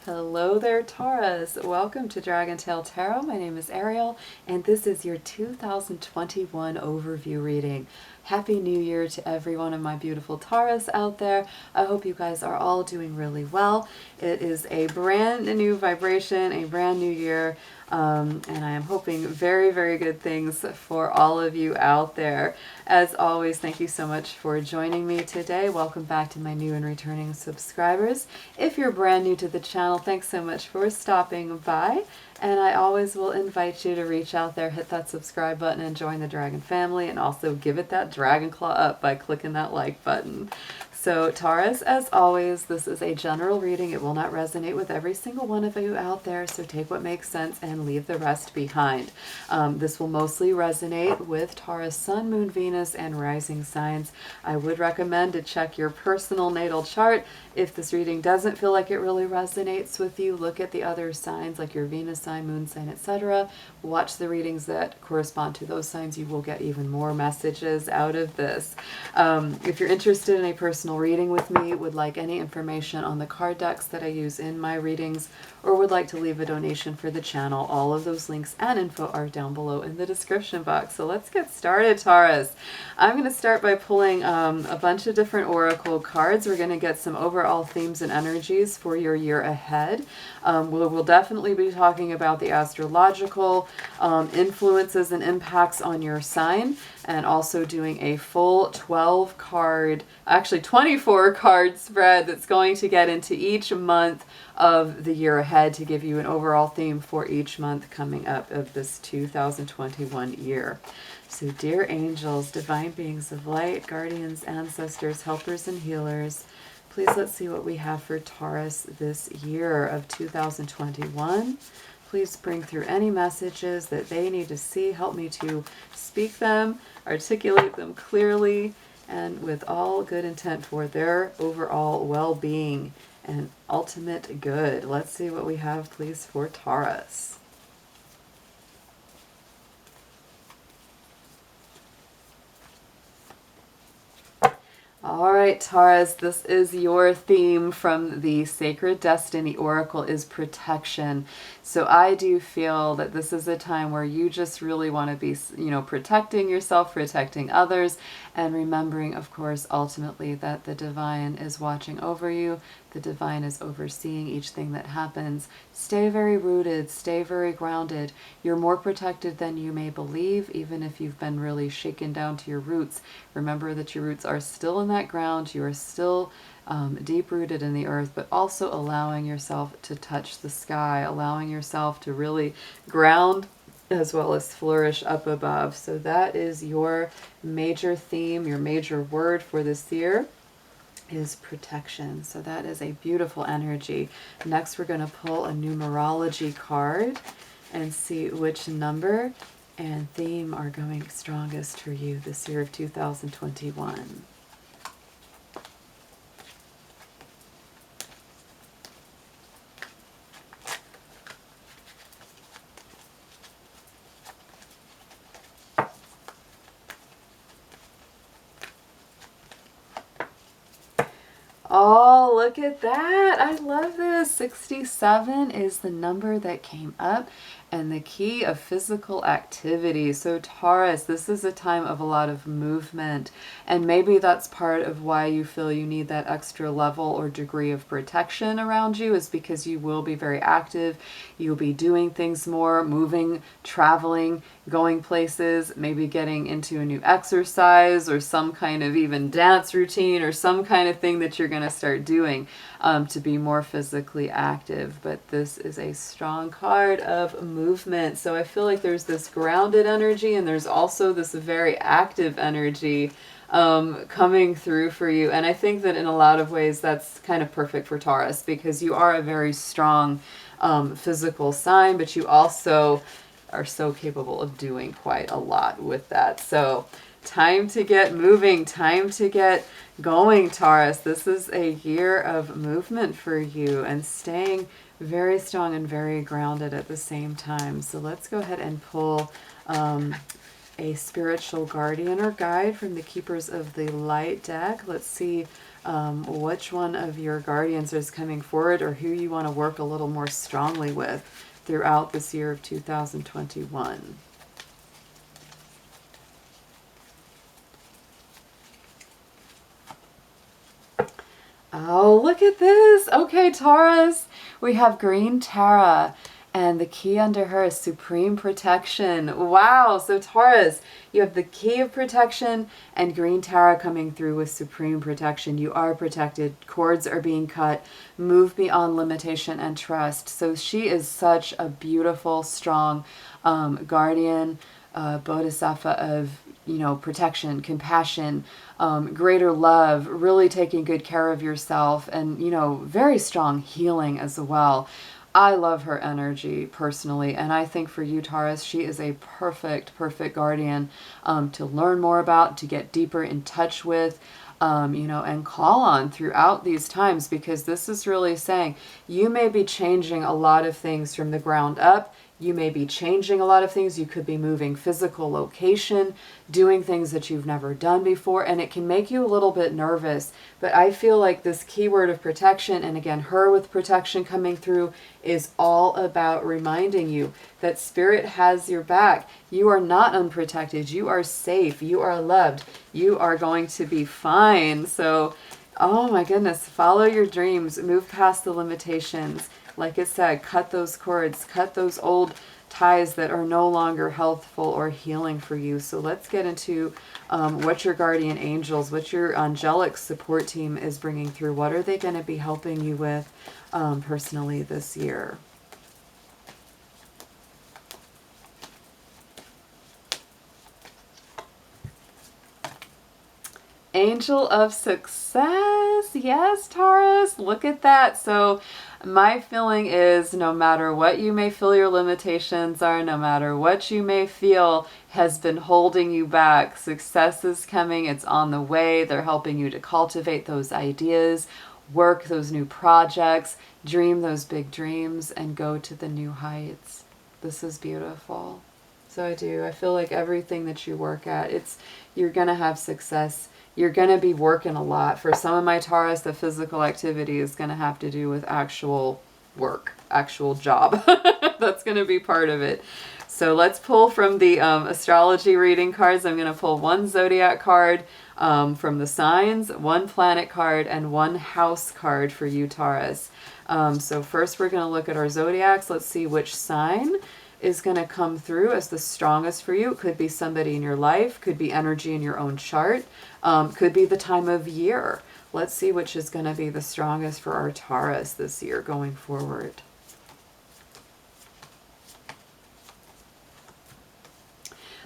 Hello there, Taurus. Welcome to Dragon Tail Tarot. My name is Ariel, and this is your 2021 overview reading. Happy New Year to every one of my beautiful Taurus out there. I hope you guys are all doing really well. It is a brand new vibration, a brand new year, and I am hoping very, very good things for all of you out there. As always, thank you so much for joining me today. Welcome back to my new and returning subscribers. If you're brand new to the channel, thanks so much for stopping by. And I always will invite you to reach out there, hit that subscribe button, and join the Dragon family, and also give it that dragon claw up by clicking that like button. So Taurus, as always, this is a general reading. It will not resonate with every single one of you out there, so take what makes sense and leave the rest behind. This will mostly resonate with Taurus, Sun, Moon, Venus, and rising signs. I would recommend to check your personal natal chart. If this reading doesn't feel like it really resonates with you, look at the other signs like your Venus sign, Moon sign, etc. Watch the readings that correspond to those signs. You will get even more messages out of this. If you're interested in a personal reading with me, would like any information on the card decks that I use in my readings, or would like to leave a donation for the channel, all of those links and info are down below in the description box. So let's get started, Taurus. I'm going to start by pulling a bunch of different oracle cards. We're going to get some overall themes and energies for your year ahead. We'll definitely be talking about the astrological influences and impacts on your sign, and also doing a full 12 card, actually 24 card spread that's going to get into each month of the year ahead to give you an overall theme for each month coming up of this 2021 year. So dear angels, divine beings of light, guardians, ancestors, helpers, and healers, please let's see what we have for Taurus this year of 2021. Please bring through any messages that they need to see. Help me to speak them, articulate them clearly, and with all good intent for their overall well-being and ultimate good. Let's see what we have, please, for Taurus. All right, Taurus, this is your theme from the Sacred Destiny Oracle, is protection. So I do feel that this is a time where you just really want to be, protecting yourself, protecting others, and remembering, of course, ultimately that the divine is watching over you. The divine is overseeing each thing that happens. Stay very rooted, stay very grounded. You're more protected than you may believe, even if you've been really shaken down to your roots. Remember that your roots are still in that ground. You are still deep-rooted in the earth, but also allowing yourself to touch the sky, allowing yourself to really ground as well as flourish up above. So that is your major theme, your major word for this year is protection. So that is a beautiful energy. Next, we're going to pull a numerology card and see which number and theme are going strongest for you this year of 2021. Oh, look at that. I love this. 67 is the number that came up, and the key of physical activity. So Taurus, this is a time of a lot of movement, and maybe that's part of why you feel you need that extra level or degree of protection around you, is because you will be very active. You'll be doing things more, moving, traveling, going places, maybe getting into a new exercise or some kind of even dance routine or some kind of thing that you're going to start doing to be more physically active. But this is a strong card of movement. So I feel like there's this grounded energy, and there's also this very active energy coming through for you. And I think that in a lot of ways that's kind of perfect for Taurus, because you are a very strong physical sign, but you also are so capable of doing quite a lot with that. So time to get moving, time to get going, Taurus. This is a year of movement for you and staying very strong and very grounded at the same time. So let's go ahead and pull a spiritual guardian or guide from the Keepers of the Light deck. Let's see which one of your guardians is coming forward, or who you want to work a little more strongly with throughout this year of 2021. Oh, look at this. Okay, Taurus, we have Green Tara, and the key under her is Supreme Protection. Wow. So Taurus, you have the key of protection and Green Tara coming through with Supreme Protection. You are protected. Cords are being cut. Move beyond limitation and trust. So she is such a beautiful, strong guardian, bodhisattva of, you know, protection, compassion, greater love, really taking good care of yourself, and, you know, very strong healing as well. I love her energy personally, and I think for you, Taurus, she is a perfect guardian to learn more about, to get deeper in touch with, you know, and call on throughout these times, because this is really saying you may be changing a lot of things from the ground up. You may be changing a lot of things. You could be moving physical location, doing things that you've never done before, and it can make you a little bit nervous. But I feel like this keyword of protection, and again, her with protection coming through, is all about reminding you that Spirit has your back. You are not unprotected. You are safe. You are loved. You are going to be fine. So, oh my goodness, follow your dreams, move past the limitations. Like it said, cut those cords, cut those old ties that are no longer healthful or healing for you. So let's get into what your guardian angels, what your angelic support team is bringing through. What are they going to be helping you with personally this year? Angel of Success. Yes, Taurus. Look at that. So my feeling is no matter what you may feel your limitations are, no matter what you may feel has been holding you back, success is coming. It's on the way. They're helping you to cultivate those ideas, work those new projects, dream those big dreams, and go to the new heights. This is beautiful. So I do. I feel like everything that you work at, you're going to have success. You're going to be working a lot. For some of my Taurus, the physical activity is going to have to do with actual work, actual job. That's going to be part of it. So let's pull from the astrology reading cards. I'm going to pull one zodiac card from the signs, one planet card, and one house card for you, Taurus. So first we're going to look at our zodiacs. Let's see which sign is going to come through as the strongest for you. It could be somebody in your life, could be energy in your own chart, could be the time of year. Let's see which is going to be the strongest for our Taurus this year going forward.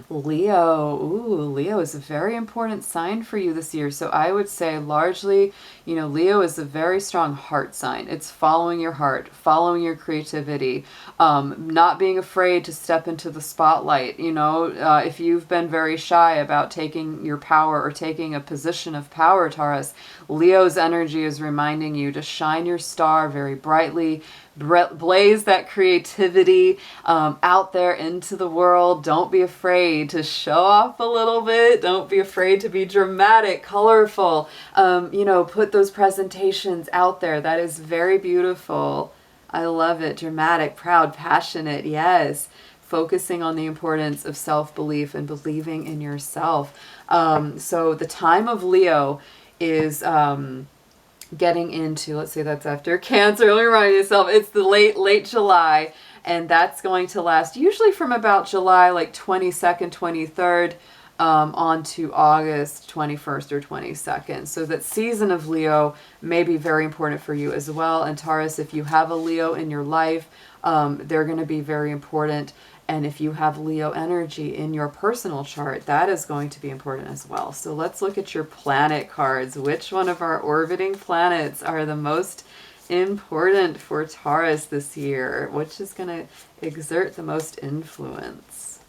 Leo. Ooh, Leo is a very important sign for you this year. So I would say largely, you know, Leo is a very strong heart sign. It's following your heart, following your creativity, not being afraid to step into the spotlight. You know, if you've been very shy about taking your power or taking a position of power, Taurus, Leo's energy is reminding you to shine your star very brightly, blaze that creativity out there into the world. Don't be afraid to show off a little bit. Don't be afraid to be dramatic, colorful. You know, put those presentations out there. That is very beautiful. I love it. Dramatic, proud, passionate. Yes. Focusing on the importance of self-belief and believing in yourself. So the time of Leo is getting into, let's say that's after Cancer. Let me remind yourself, it's the late July, and that's going to last usually from about July like 22nd, 23rd on to August 21st or 22nd. So that season of Leo may be very important for you as well. And Taurus, if you have a Leo in your life, they're going to be very important. And if you have Leo energy in your personal chart, that is going to be important as well. So let's look at your planet cards. Which one of our orbiting planets are the most important for Taurus this year? Which is going to exert the most influence?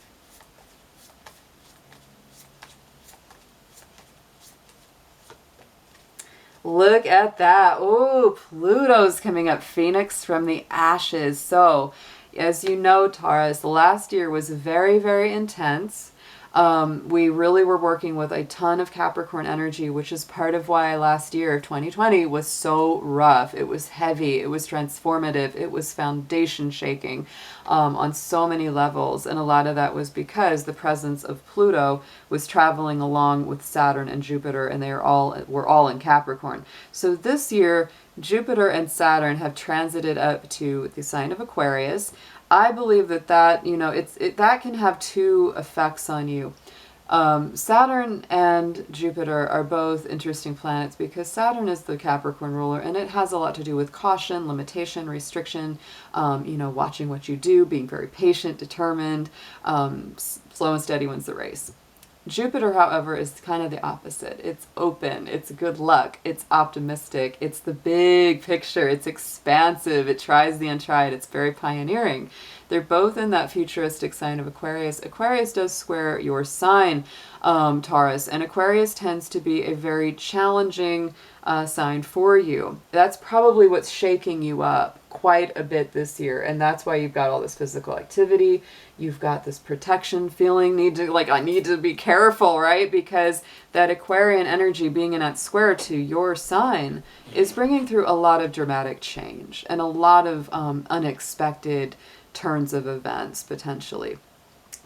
Look at that. Oh, Pluto's coming up. Phoenix from the ashes. So as you know, Taurus, last year was very, very intense. We really were working with a ton of Capricorn energy, which is part of why last year, 2020, was so rough. It was heavy, it was transformative, it was foundation shaking on so many levels. And a lot of that was because the presence of Pluto was traveling along with Saturn and Jupiter, and were all in Capricorn. So this year, Jupiter and Saturn have transited up to the sign of Aquarius. I believe that that can have two effects on you. Saturn and Jupiter are both interesting planets because Saturn is the Capricorn ruler, and it has a lot to do with caution, limitation, restriction, watching what you do, being very patient, determined, slow and steady wins the race. Jupiter, however, is kind of the opposite. It's open, it's good luck, it's optimistic, it's the big picture, it's expansive, it tries the untried, it's very pioneering. They're both in that futuristic sign of Aquarius. Aquarius does square your sign, Taurus, and Aquarius tends to be a very challenging sign for you. That's probably what's shaking you up quite a bit this year, and that's why you've got all this physical activity. You've got this protection feeling, I need to be careful, right? Because that Aquarian energy being in that square to your sign is bringing through a lot of dramatic change and a lot of unexpected turns of events, potentially.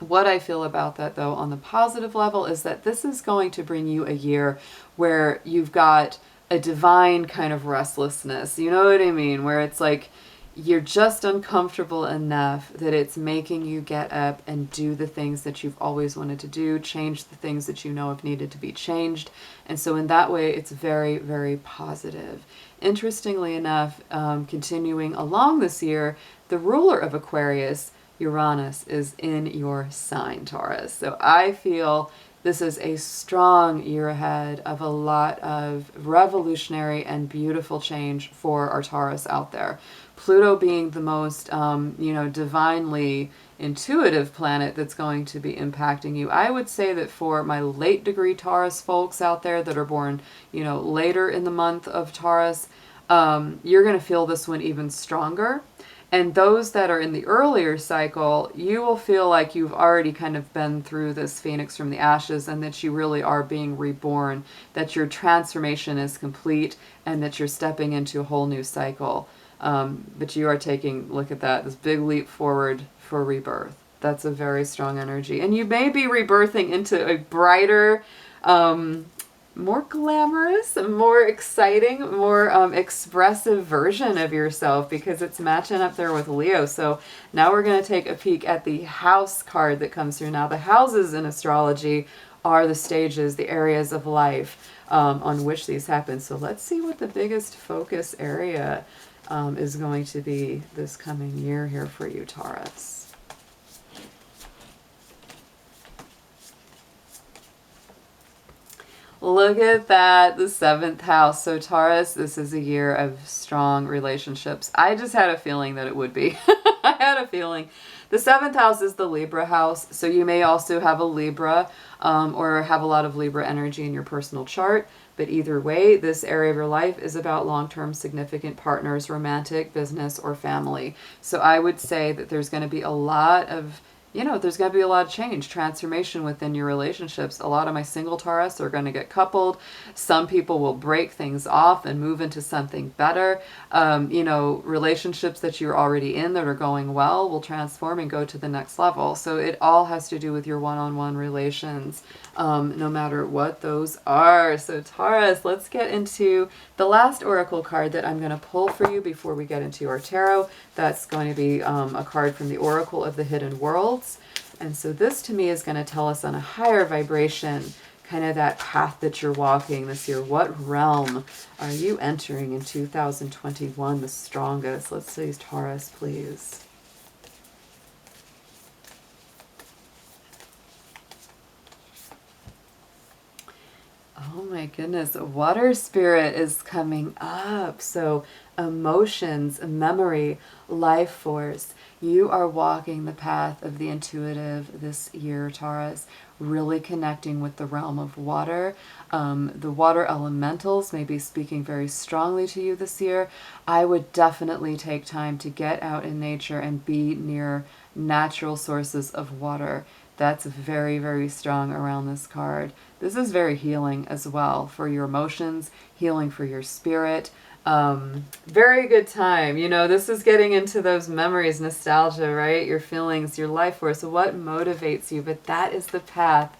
What I feel about that, though, on the positive level, is that this is going to bring you a year where you've got a divine kind of restlessness. You know what I mean? Where it's like you're just uncomfortable enough that it's making you get up and do the things that you've always wanted to do, change the things that you know have needed to be changed. And so in that way, it's very, very positive. Interestingly enough, continuing along this year, the ruler of Aquarius, Uranus, is in your sign, Taurus. So I feel this is a strong year ahead of a lot of revolutionary and beautiful change for our Taurus out there. Pluto being the most, divinely intuitive planet that's going to be impacting you. I would say that for my late degree Taurus folks out there that are born, later in the month of Taurus, you're going to feel this one even stronger. And those that are in the earlier cycle, you will feel like you've already kind of been through this phoenix from the ashes, and that you really are being reborn, that your transformation is complete, and that you're stepping into a whole new cycle. But you are taking, look at that, this big leap forward for rebirth. That's a very strong energy. And you may be rebirthing into a brighter, more glamorous, more exciting, more expressive version of yourself, because it's matching up there with Leo. So now we're going to take a peek at the house card that comes through. Now the houses in astrology are the stages, the areas of life on which these happen. So let's see what the biggest focus area is going to be this coming year here for you, Taurus. Look at that, the 7th house. So Taurus, this is a year of strong relationships. I just had a feeling that it would be. I had a feeling. The 7th house is the Libra house. So you may also have a Libra or have a lot of Libra energy in your personal chart. But either way, this area of your life is about long-term significant partners, romantic, business, or family. So I would say that there's going to be a lot of there's going to be a lot of change, transformation within your relationships. A lot of my single Taurus are going to get coupled. Some people will break things off and move into something better. Relationships that you're already in that are going well will transform and go to the next level. So it all has to do with your one-on-one relations, no matter what those are. So Taurus, let's get into the last oracle card that I'm going to pull for you before we get into our tarot. That's going to be a card from the Oracle of the Hidden Worlds. And so this to me is going to tell us on a higher vibration, kind of that path that you're walking this year. What realm are you entering in 2021 the strongest? Let's see, Taurus, please. Oh my goodness, water spirit is coming up. So emotions, memory, life force. You are walking the path of the intuitive this year, Taurus, really connecting with the realm of water. The water elementals may be speaking very strongly to you this year. I would definitely take time to get out in nature and be near natural sources of water. That's very, very strong around this card. This is very healing as well for your emotions, healing for your spirit. Very good time. You know, this is getting into those memories, nostalgia, right? Your feelings, your life force, what motivates you. But that is the path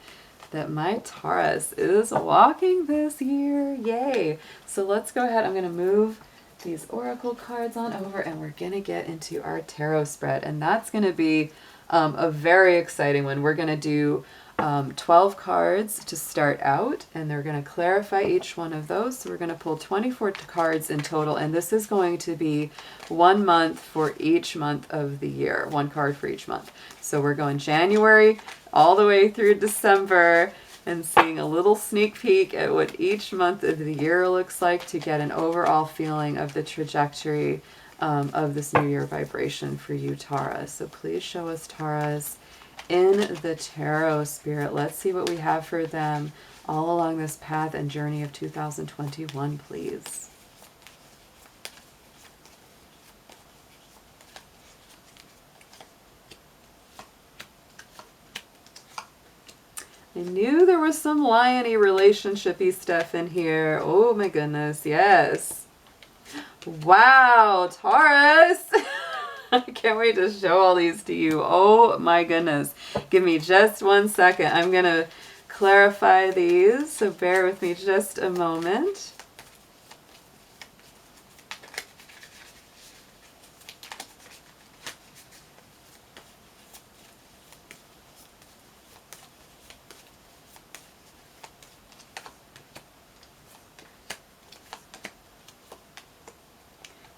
that my Taurus is walking this year. Yay. So let's go ahead. I'm going to move these oracle cards on over, and we're going to get into our tarot spread. And that's going to be a very exciting one. We're going to do 12 cards to start out, and they're going to clarify each one of those. So we're going to pull 24 cards in total, and this is going to be 1 month for each month of the year, 1 card for each month. So we're going January all the way through December and seeing a little sneak peek at what each month of the year looks like to get an overall feeling of the trajectory of this new year vibration for you, Taurus. So please show us, Taurus, in the tarot spirit. Let's see what we have for them all along this path and journey of 2021, please. I knew there was some lion-y relationship-y stuff in here. Oh my goodness, yes. Wow, Taurus! I can't wait to show all these to you. Oh my goodness. Give me just 1 second. I'm going to clarify these, so bear with me just a moment.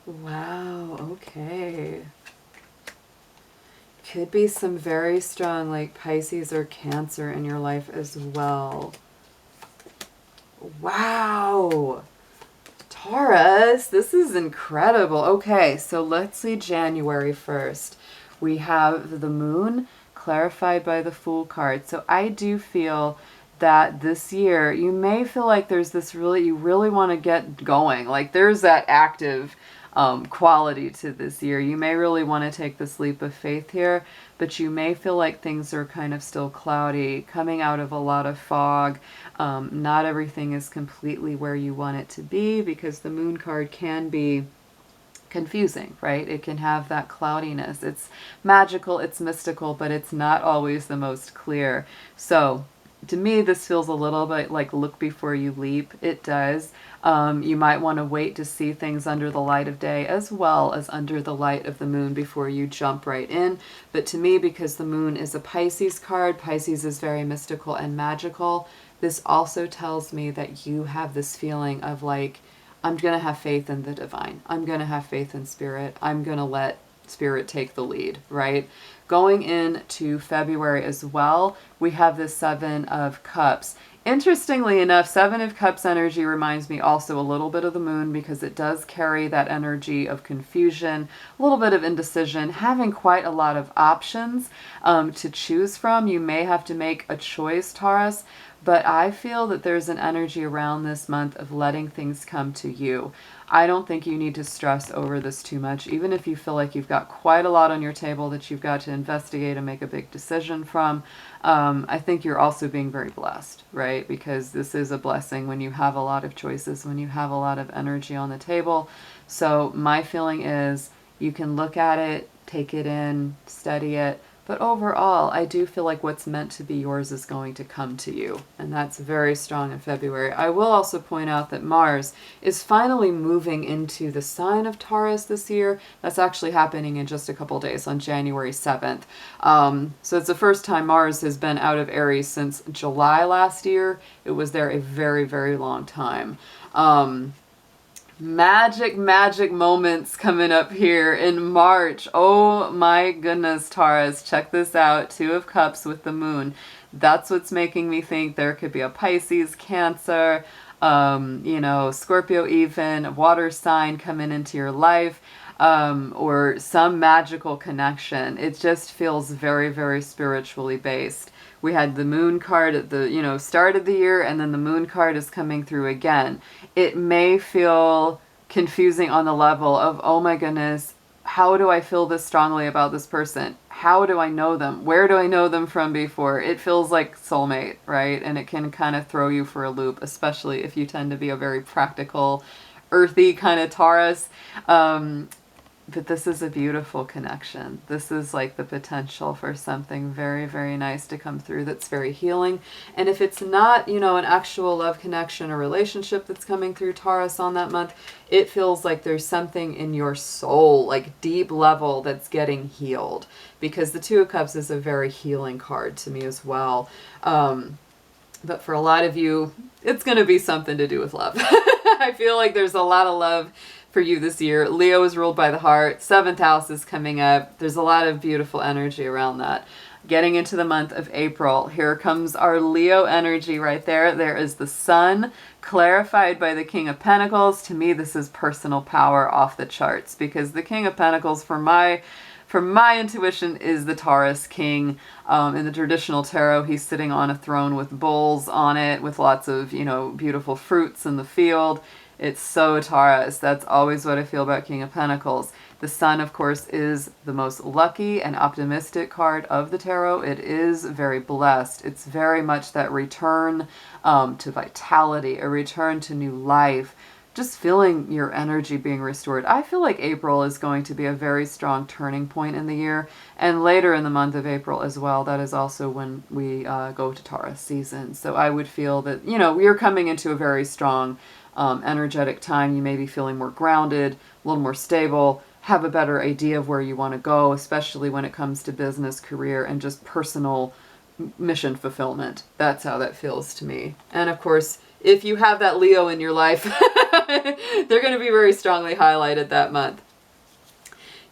Wow, okay. Could be some very strong like Pisces or Cancer in your life as well. Wow. Taurus, this is incredible. Okay, so let's see January first. We have the moon clarified by the Fool card. So I do feel that this year you may feel like there's this you really want to get going. Like there's that active quality to this year. You may really want to take this leap of faith here, but you may feel like things are kind of still cloudy, coming out of a lot of fog. Not everything is completely where you want it to be, because the moon card can be confusing, right? It can have that cloudiness. It's magical, it's mystical, but it's not always the most clear. So to me, this feels a little bit like look before you leap. It does. You might want to wait to see things under the light of day as well as under the light of the moon before you jump right in. But to me, because the moon is a Pisces card, Pisces is very mystical and magical, this also tells me that you have this feeling of like, I'm going to have faith in the divine. I'm going to have faith in spirit. I'm going to let spirit take the lead, right? Going into February as well, we have the 7 of Cups. Interestingly enough, 7 of Cups energy reminds me also a little bit of the moon, because it does carry that energy of confusion, a little bit of indecision, having quite a lot of options to choose from. You may have to make a choice, Taurus, but I feel that there's an energy around this month of letting things come to you. I don't think you need to stress over this too much, even if you feel like you've got quite a lot on your table that you've got to investigate and make a big decision from. I think you're also being very blessed, right? Because this is a blessing when you have a lot of choices, when you have a lot of energy on the table. So my feeling is you can look at it, take it in, study it. But overall, I do feel like what's meant to be yours is going to come to you. And that's very strong in February. I will also point out that Mars is finally moving into the sign of Taurus this year. That's actually happening in just a couple days on January 7th. So it's the first time Mars has been out of Aries since July last year. It was there a very, very long time. Magic moments coming up here in March. Oh my goodness, Taurus. Check this out. 2 of Cups with the moon. That's what's making me think there could be a Pisces, Cancer, Scorpio even, a water sign coming into your life, or some magical connection. It just feels very, very spiritually based. We had the moon card at the, start of the year, and then the moon card is coming through again. It may feel confusing on the level of, oh my goodness, how do I feel this strongly about this person? how do I know them? Where do I know them from before? It feels like soulmate, right? And it can kind of throw you for a loop, especially if you tend to be a very practical, earthy kind of Taurus. But this is a beautiful connection. This is like the potential for something very, very nice to come through that's very healing. And if it's not, you know, an actual love connection or relationship that's coming through Taurus on that month, it feels like there's something in your soul, like deep level, that's getting healed. Because the Two of Cups is a very healing card to me as well. But for a lot of you, it's going to be something to do with love. I feel like there's a lot of love for you this year. Leo is ruled by the heart. 7th house is coming up. There's a lot of beautiful energy around that. Getting into the month of April, here comes our Leo energy right there. There is the Sun, clarified by the King of Pentacles. To me, this is personal power off the charts, because the King of Pentacles, for my intuition, is the Taurus king. In the traditional tarot, he's sitting on a throne with bowls on it, with lots of, you know, beautiful fruits in the field. It's so Taurus. That's always what I feel about King of Pentacles. The Sun, of course, is the most lucky and optimistic card of the tarot. It is very blessed. It's very much that return to vitality, a return to new life, just feeling your energy being restored. I feel like April is going to be a very strong turning point in the year. And later in the month of April as well, that is also when we go to Taurus season. So I would feel that, you know, you're coming into a very strong energetic time. You may be feeling more grounded, a little more stable, have a better idea of where you want to go, especially when it comes to business, career, and just personal mission fulfillment. That's how that feels to me. And of course, if you have that Leo in your life, they're going to be very strongly highlighted that month.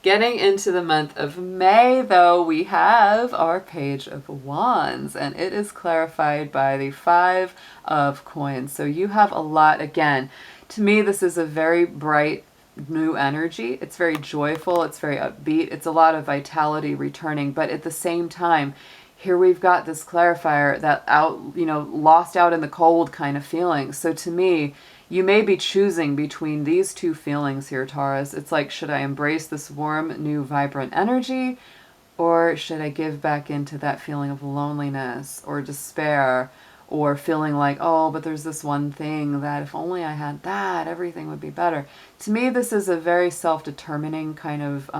Getting into the month of May, though, we have our Page of Wands, and it is clarified by the 5 of Coins. So you have a lot, again, to me, this is a very bright, new energy. It's very joyful. It's very upbeat. It's a lot of vitality returning, but at the same time, here we've got this clarifier that lost out in the cold kind of feeling. So to me, you may be choosing between these two feelings here, Taurus. It's like, should I embrace this warm, new, vibrant energy, or should I give back into that feeling of loneliness or despair, or feeling like, oh, but there's this one thing that if only I had that, everything would be better. To me, this is a very self-determining kind of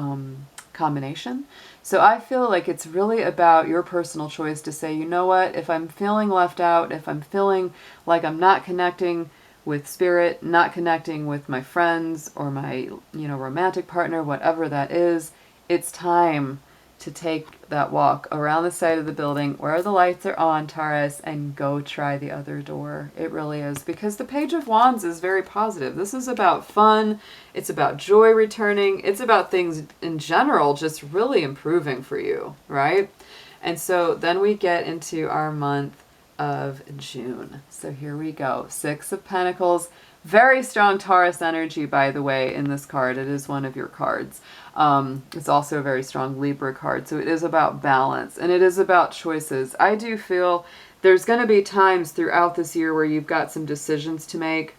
combination. So I feel like it's really about your personal choice to say, you know what, if I'm feeling left out, if I'm feeling like I'm not connecting with spirit, not connecting with my friends or my, romantic partner, whatever that is, it's time to take that walk around the side of the building where the lights are on, Taurus, and go try the other door. It really is, because the Page of Wands is very positive. This is about fun. It's about joy returning. It's about things in general just really improving for you, right? And so then we get into our month of June. So here we go. 6 of Pentacles. Very strong Taurus energy, by the way, in this card. It is one of your cards. It's also a very strong Libra card. So it is about balance, and it is about choices. I do feel there's going to be times throughout this year where you've got some decisions to make.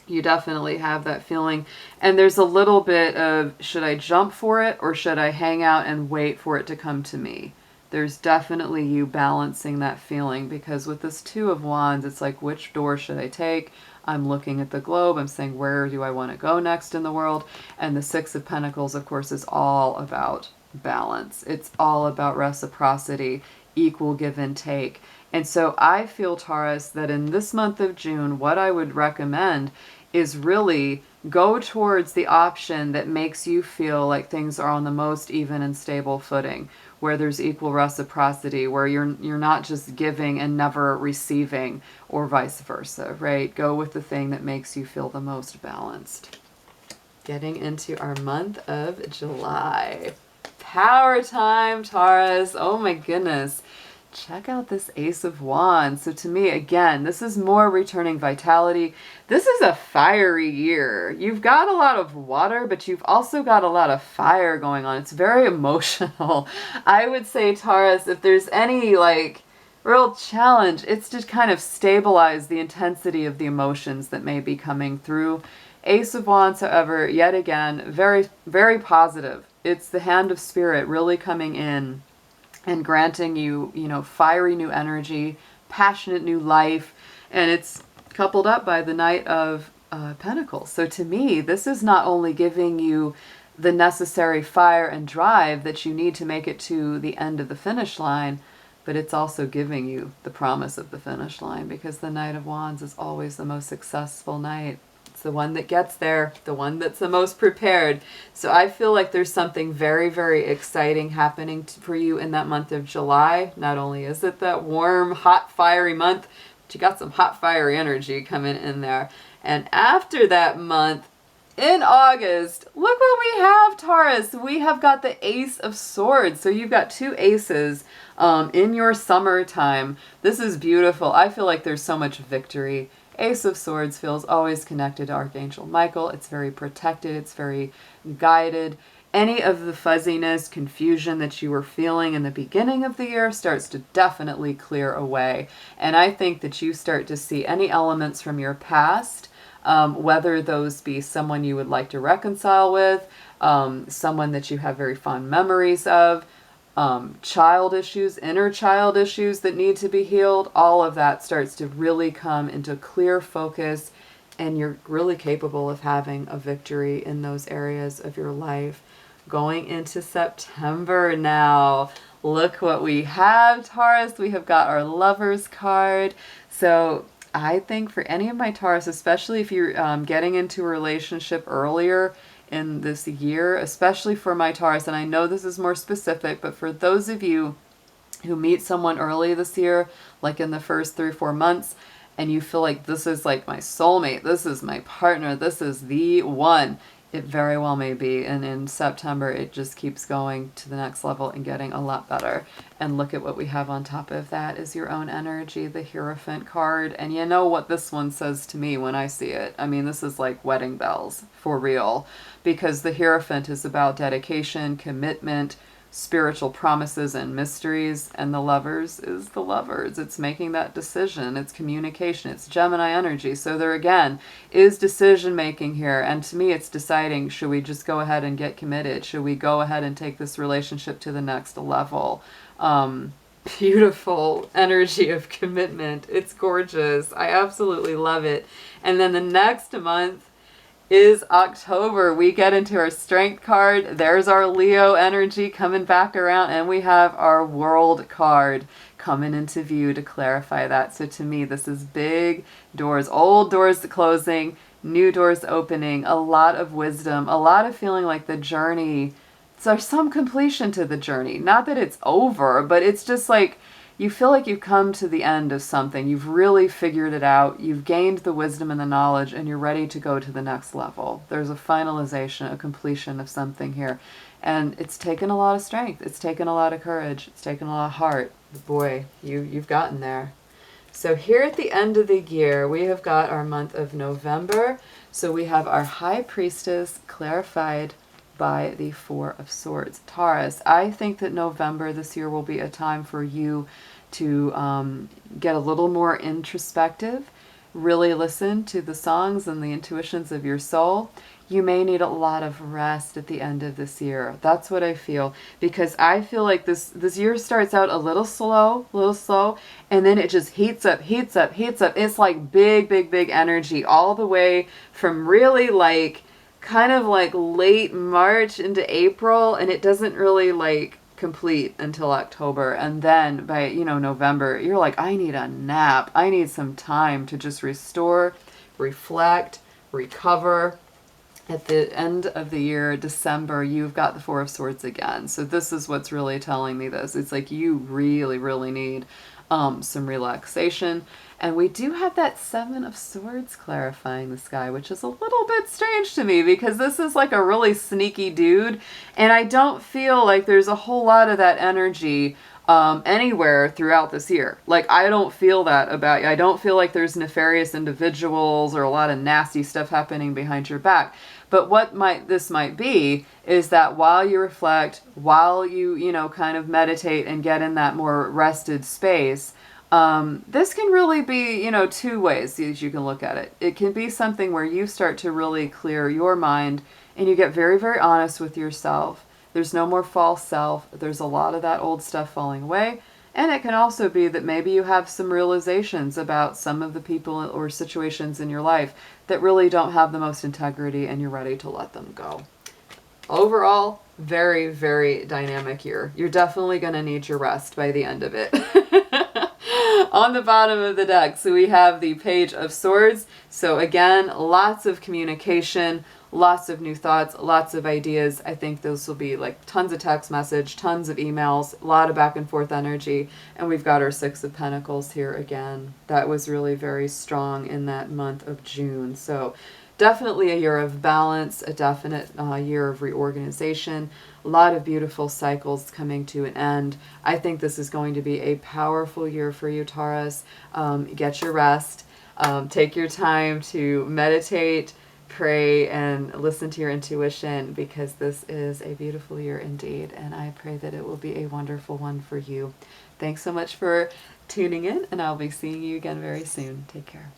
You definitely have that feeling. And there's a little bit of, should I jump for it, or should I hang out and wait for it to come to me? There's definitely you balancing that feeling, because with this 2 of Wands, it's like, which door should I take? I'm looking at the globe. I'm saying, where do I want to go next in the world? And the 6 of Pentacles, of course, is all about balance. It's all about reciprocity, equal give and take. And so I feel, Taurus, that in this month of June, what I would recommend is really go towards the option that makes you feel like things are on the most even and stable footing, where there's equal reciprocity, where you're not just giving and never receiving, or vice versa, right? Go with the thing that makes you feel the most balanced. Getting into our month of July. Power time, Taurus. Oh my goodness. Check out this Ace of Wands. So to me, again, this is more returning vitality. This is a fiery year. You've got a lot of water, but you've also got a lot of fire going on. It's very emotional. I would say, Taurus, if there's any real challenge, it's to kind of stabilize the intensity of the emotions that may be coming through. Ace of Wands, however, yet again, very, very positive. it's the hand of spirit really coming in and granting you, fiery new energy, passionate new life. And it's coupled up by the Knight of Pentacles. So to me, this is not only giving you the necessary fire and drive that you need to make it to the end of the finish line, but it's also giving you the promise of the finish line, because the Knight of Wands is always the most successful knight. It's the one that gets there, the one that's the most prepared. So I feel like there's something very, very exciting happening for you in that month of July. Not only is it that warm, hot, fiery month, but you got some hot, fiery energy coming in there. And after that month, in August, look what we have, Taurus. We have got the Ace of Swords. So you've got two aces in your summertime. This is beautiful. I feel like there's so much victory. Ace of Swords feels always connected to Archangel Michael. It's very protected. It's very guided. Any of the fuzziness, confusion that you were feeling in the beginning of the year starts to definitely clear away. And I think that you start to see any elements from your past, whether those be someone you would like to reconcile with, someone that you have very fond memories of, child issues, inner child issues that need to be healed, all of that starts to really come into clear focus, and you're really capable of having a victory in those areas of your life. Going into September now, look what we have, Taurus. We have got our Lovers card. So I think for any of my Taurus, especially if you're getting into a relationship earlier in this year, especially for my Taurus, and I know this is more specific, but for those of you who meet someone early this year, like in the first 3 or 4 months, and you feel like this is like my soulmate, this is my partner, this is the one, it very well may be. And in September, it just keeps going to the next level and getting a lot better. And look at what we have on top of that is your own energy, the Hierophant card. And you know what this one says to me when I see it? I mean, this is like wedding bells for real, because the Hierophant is about dedication, commitment, spiritual promises and mysteries, and the Lovers is the Lovers. It's making that decision. It's communication. It's Gemini energy. So there again is decision making here. And to me, it's deciding, should we just go ahead and get committed? Should we go ahead and take this relationship to the next level? Beautiful energy of commitment. It's gorgeous. I absolutely love it. And then the next month is October. We get into our Strength card. There's our Leo energy coming back around, and we have our World card coming into view to clarify that. So to me, this is big doors, old doors closing, new doors opening, a lot of wisdom, a lot of feeling like the journey, so there's some completion to the journey. Not that it's over, but it's just like you feel like you've come to the end of something. You've really figured it out. You've gained the wisdom and the knowledge, and you're ready to go to the next level. There's a finalization, a completion of something here. And it's taken a lot of strength. It's taken a lot of courage. It's taken a lot of heart. But boy, you've gotten there. So here at the end of the year, we have got our month of November. So we have our High Priestess clarified by the Four of Swords. Taurus, I think that November this year will be a time for you to get a little more introspective, really listen to the songs and the intuitions of your soul. You may need a lot of rest at the end of this year. That's what I feel, because I feel like this year starts out a little slow, and then it just heats up. It's like big energy all the way from really like kind of like late March into April, and it doesn't really like complete until October. And then by November, you're like, I need a nap. I need some time to just restore, reflect, recover. At the end of the year, December, you've got the Four of Swords again. So this is what's really telling me this. It's like you really need some relaxation. And we do have that Seven of Swords clarifying the sky, which is a little bit strange to me, because this is like a really sneaky dude. And I don't feel like there's a whole lot of that energy anywhere throughout this year. Like, I don't feel that about you. I don't feel like there's nefarious individuals or a lot of nasty stuff happening behind your back. But what this might be is that while you reflect, while you kind of meditate and get in that more rested space, this can really be, two ways as you can look at it. It can be something where you start to really clear your mind and you get very honest with yourself, There's no more false self. There's a lot of that old stuff falling away. And it can also be that maybe you have some realizations about some of the people or situations in your life that really don't have the most integrity, and you're ready to let them go. Overall, very, very dynamic year. You're definitely going to need your rest by the end of it. On the bottom of the deck, so we have the Page of Swords. So again, lots of communication, lots of new thoughts, lots of ideas. I think those will be like tons of text message, tons of emails, a lot of back and forth energy. And we've got our Six of Pentacles here again. That was really very strong in that month of June. So definitely a year of balance, a definite year of reorganization, a lot of beautiful cycles coming to an end. I think this is going to be a powerful year for you, Taurus. Get your rest. Take your time to meditate, pray, and listen to your intuition, because this is a beautiful year indeed, and I pray that it will be a wonderful one for you. Thanks so much for tuning in, and I'll be seeing you again very soon. Take care.